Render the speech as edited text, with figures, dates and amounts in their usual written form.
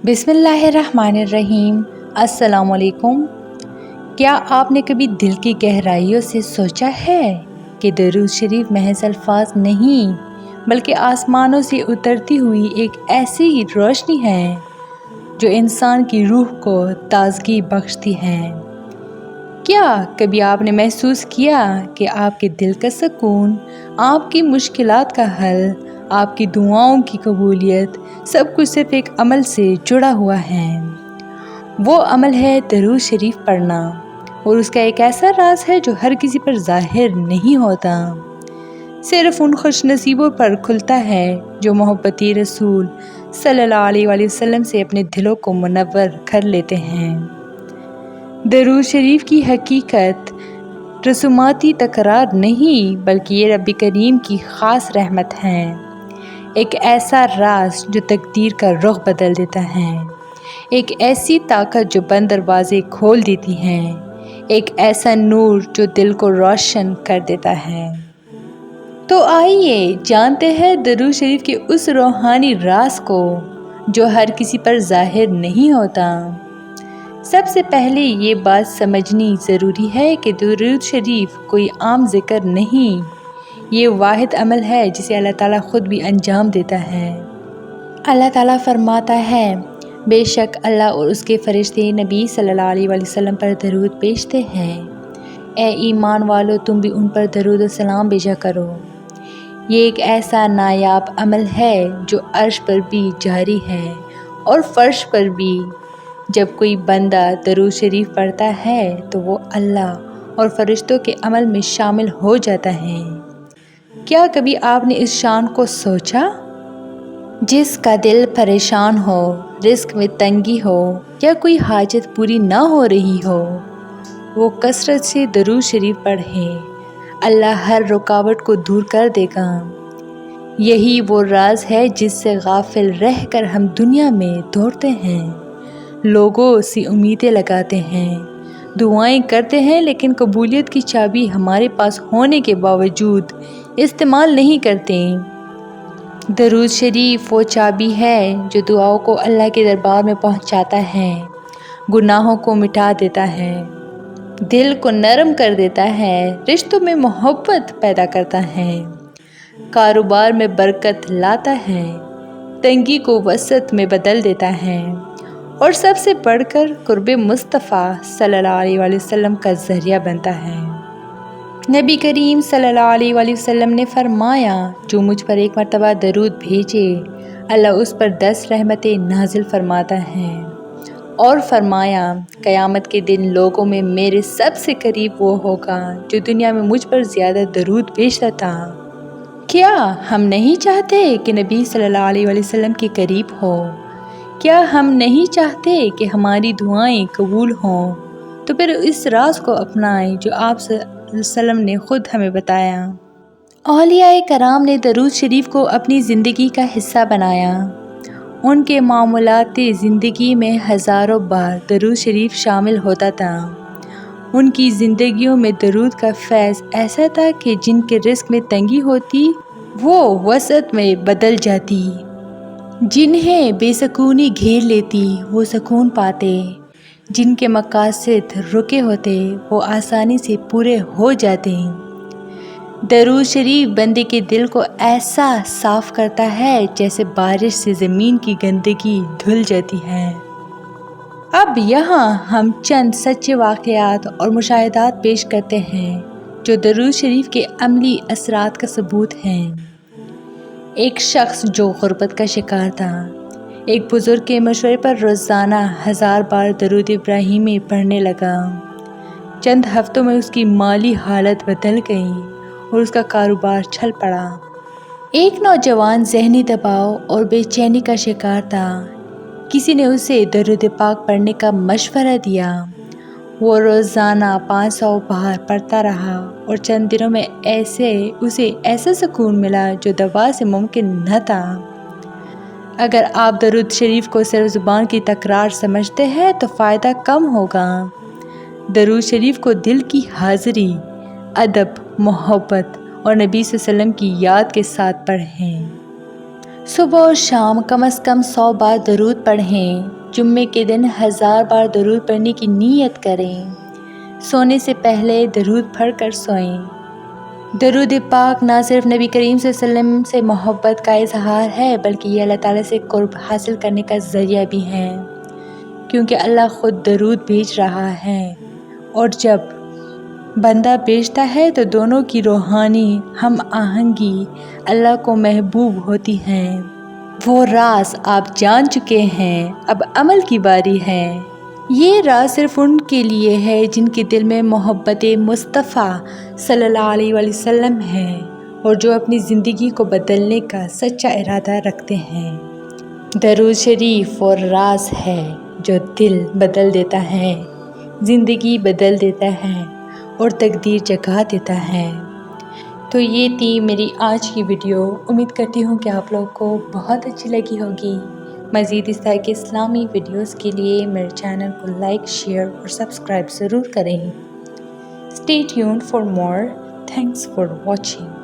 बिस्मिल्लाहिर्रहमानिर्रहीम। अस्सलाम वालेकुम। क्या आपने कभी दिल की गहराइयों से सोचा है कि दरूद शरीफ महज अल्फाज नहीं बल्कि आसमानों से उतरती हुई एक ऐसी रोशनी है जो इंसान की रूह को ताजगी बख्शती है। क्या कभी आपने महसूस किया कि आपके दिल का सुकून, आपकी मुश्किलात का हल, आपकी दुआओं की कबूलियत सब कुछ सिर्फ एक अमल से जुड़ा हुआ है। वो अमल है दरूद शरीफ पढ़ना, और उसका एक ऐसा राज है जो हर किसी पर जाहिर नहीं होता, सिर्फ उन खुश नसीबों पर खुलता है जो मोहब्बती रसूल सल्लल्लाहु अलैहि वसल्लम से अपने दिलों को मुनव्वर कर लेते हैं। दरूद शरीफ की हकीकत रसूमाती तकरार नहीं बल्कि ये रब्बी करीम की ख़ास रहमत है, एक ऐसा राज जो तकदीर का रुख बदल देता है, एक ऐसी ताकत जो बंद दरवाजे खोल देती है, एक ऐसा नूर जो दिल को रोशन कर देता है। तो आइए जानते हैं दरूद शरीफ के उस रूहानी राज को जो हर किसी पर जाहिर नहीं होता। सबसे पहले ये बात समझनी ज़रूरी है कि दरूद शरीफ कोई आम ज़िक्र नहीं, ये वाहिद अमल है जिसे अल्लाह ताला ख़ुद भी अंजाम देता है। अल्लाह ताला फरमाता है, बेशक अल्लाह और उसके फ़रिश्ते नबी सल्लल्लाहु अलैहि वसल्लम पर दरूद भेजते हैं। ए ईमान वालो, तुम भी उन पर दरूद और सलाम भेजा करो। ये एक ऐसा नायाब अमल है जो अर्श पर भी जारी है और फ़र्श पर भी। जब कोई बंदा दरूद शरीफ पढ़ता है तो वो अल्लाह और फ़रिश्तों के अमल में शामिल हो जाता है। क्या कभी आपने इस शान को सोचा? जिसका दिल परेशान हो, रिस्क में तंगी हो या कोई हाजत पूरी ना हो रही हो, वो कसरत से दरूद शरीफ पढ़े, अल्लाह हर रुकावट को दूर कर देगा। यही वो राज है जिससे गाफिल रह कर हम दुनिया में दौड़ते हैं, लोगों से उम्मीदें लगाते हैं, दुआएं करते हैं, लेकिन कबूलियत की चाबी हमारे पास होने के बावजूद इस्तेमाल नहीं करते। दरूद शरीफ वो चाबी है जो दुआओं को अल्लाह के दरबार में पहुंचाता है, गुनाहों को मिटा देता है, दिल को नरम कर देता है, रिश्तों में मोहब्बत पैदा करता है, कारोबार में बरकत लाता है, तंगी को वसत में बदल देता है, और सबसे बढ़कर कुर्बे मुस्तफ़ा सल्लल्लाहु अलैहि वसल्लम का ज़रिया बनता है। नबी करीम सल्लल्लाहु अलैहि वसल्लम ने फरमाया, जो मुझ पर एक मरतबा दरूद भेजे, अल्लाह उस पर 10 रहमतें नाजिल फरमाता है। और फरमाया, क़यामत के दिन लोगों में मेरे सबसे करीब वो होगा जो दुनिया में मुझ पर ज़्यादा दरूद भेजता था। क्या हम नहीं चाहते कि नबी सल्लल्लाहु अलैहि वसल्लम के करीब हो? क्या हम नहीं चाहते कि हमारी दुआएं कबूल हों? तो फिर इस राज को अपनाएं जो आप सल्लम ने ख़ुद हमें बताया। औलियाए कराम ने दरूद शरीफ को अपनी ज़िंदगी का हिस्सा बनाया। उनके मामूलाती ज़िंदगी में हज़ारों बार दरूद शरीफ शामिल होता था। उनकी ज़िंदगियों में दरूद का फैज़ ऐसा था कि जिनके रिस्क में तंगी होती वो वसत में बदल जाती, जिन्हें बेसकूनी घेर लेती वो सुकून पाते, जिनके मकासद रुके होते वो आसानी से पूरे हो जाते। दरूद शरीफ बंदे के दिल को ऐसा साफ़ करता है जैसे बारिश से ज़मीन की गंदगी धुल जाती है। अब यहाँ हम चंद सच्चे वाक़यात और मुशाहिदात पेश करते हैं जो दरूद शरीफ के अमली असरात का सबूत हैं। एक शख्स जो गुर्बत का शिकार था, एक बुज़ुर्ग के मशवरे पर रोज़ाना 1000 बार दरूद इब्राहिमी पढ़ने लगा। चंद हफ्तों में उसकी माली हालत बदल गई और उसका कारोबार चल पड़ा। एक नौजवान ज़हनी दबाव और बेचैनी का शिकार था। किसी ने उसे दरूद पाक पढ़ने का मशवरा दिया। वो रोज़ाना 500 बार पढ़ता रहा और चंद दिनों में उसे ऐसा सुकून मिला जो दवा से मुमकिन न था। अगर आप दरूद शरीफ को सिर्फ ज़ुबान की तकरार समझते हैं तो फ़ायदा कम होगा। दरूद शरीफ को दिल की हाज़िरी, अदब, मोहब्बत और नबी सल्लल्लाहु अलैहि वसल्लम की याद के साथ पढ़ें। صبح اور شام کم از کم 100 بار درود پڑھیں۔ جمعے کے دن 1000 بار درود پڑھنے کی نیت کریں۔ سونے سے پہلے درود پڑھ کر سوئیں۔ درود پاک نہ صرف نبی کریم صلی اللہ علیہ وسلم سے محبت کا اظہار ہے بلکہ یہ اللہ تعالیٰ سے قرب حاصل کرنے کا ذریعہ بھی ہے، کیونکہ اللہ خود درود بھیج رہا ہے، اور جب بندہ بھیجتا ہے تو دونوں کی روحانی ہم آہنگی اللہ کو محبوب ہوتی ہے۔ وہ راز آپ جان چکے ہیں، اب عمل کی باری ہے۔ یہ راز صرف ان کے لیے ہے جن کے دل میں محبت مصطفیٰ صلی اللہ علیہ وآلہ وسلم ہے اور جو اپنی زندگی کو بدلنے کا سچا ارادہ رکھتے ہیں۔ درود شریف وہ راز ہے جو دل بدل دیتا ہے، زندگی بدل دیتا ہے اور تقدیر جگا دیتا ہے۔ تو یہ تھی میری آج کی ویڈیو۔ امید کرتی ہوں کہ آپ لوگوں کو بہت اچھی لگی ہوگی۔ مزید اس طرح کے اسلامی ویڈیوز کے لیے میرے چینل کو لائک، شیئر اور سبسکرائب ضرور کریں۔ Stay tuned for more. Thanks for watching.